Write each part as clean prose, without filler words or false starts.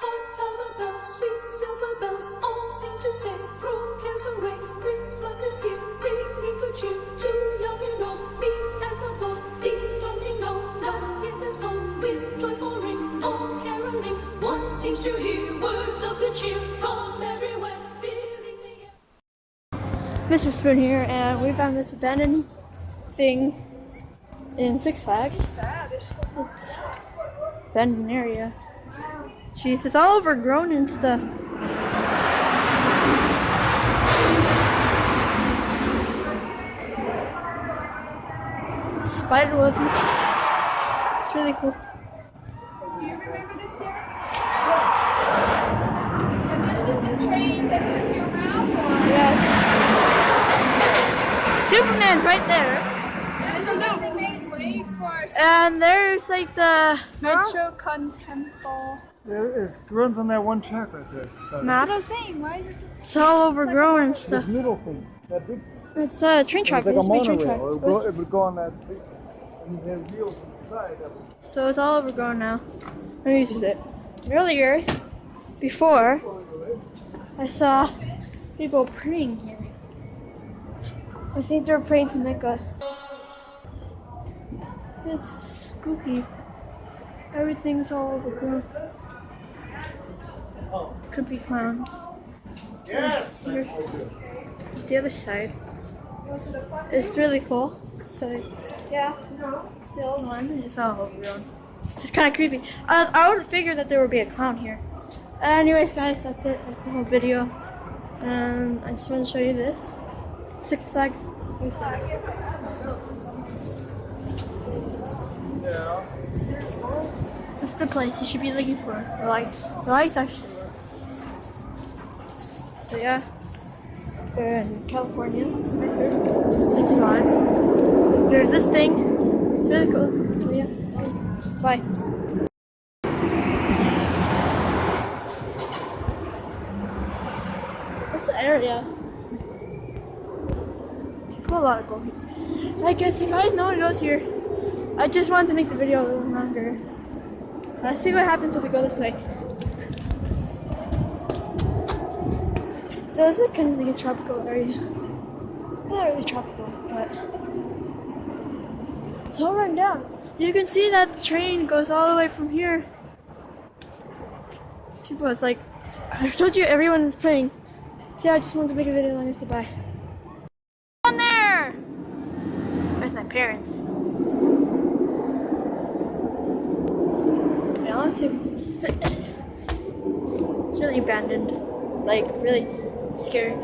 Hark how the bells, sweet silver bells, all seem to say, throw cares away, Christmas is here, bringing good cheer to young and old, me and the bold. Ding dong ding dong, that is their song, with joyful ring, all caroling. One seems to hear words of good cheer from everywhere, filling the air. Mr. Spoon here, and we found this abandoned thing in Six Flags. It's abandoned area. Jeez, it's all overgrown and stuff. Spider webs and stuff. It's really cool. Do you remember this there? And this is the train that took you around? Or? Yes. Superman's right there. And the loop. They made way for And there's like the Metro Contempo. There is runs on that one track right there. So What I was saying, why is it? It's all overgrown and this stuff. middle thing, that big, It's a train track. it's like a It used to be monorail. train It track. would go on that big, and there are wheels on the side. That would, So it's all overgrown now. Let me use it. Earlier, before, I saw people praying here. I think they're praying to Mecca. It's spooky. Everything's all overgrown. Could be clowns. yes. Here's the other side. It's really cool. So, yeah, the old one is all overgrown. It's just kind of creepy. I would figure that there would be a clown here. Anyways, guys, that's it. That's the whole video. And I just want to show you this. Six Flags. Yeah. This is the place you should be looking for. The lights. The lights, actually. So, yeah. We're in California. Right there. Six Flags. There's this thing. It's really cool. So, yeah. Bye. That's the area. People a lot go here. I guess you guys know what goes here. I just wanted to make the video a little longer. Let's see what happens if we go this way. So this is kind of like a tropical area. Not really tropical, but it's all run down. You can see that the train goes all the way from here. People, it's like, I told you everyone is praying. See, I just wanted to make a video longer, so bye. On there! Where's my parents? Yeah, let's see. It's really abandoned. Like, really scary.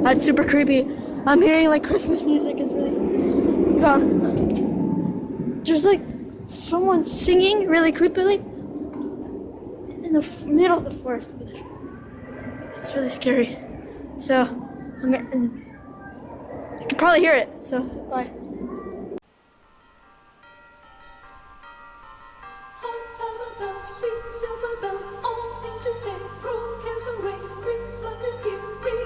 That's super creepy. I'm hearing like Christmas music. It's really gone. There's like someone singing really creepily in the middle of the forest. It's really scary. So I'm gonna, you can probably hear it. So bye. Hark how the bells, sweet silver bells, all seem to say, throw cares away, Christmas is here, bring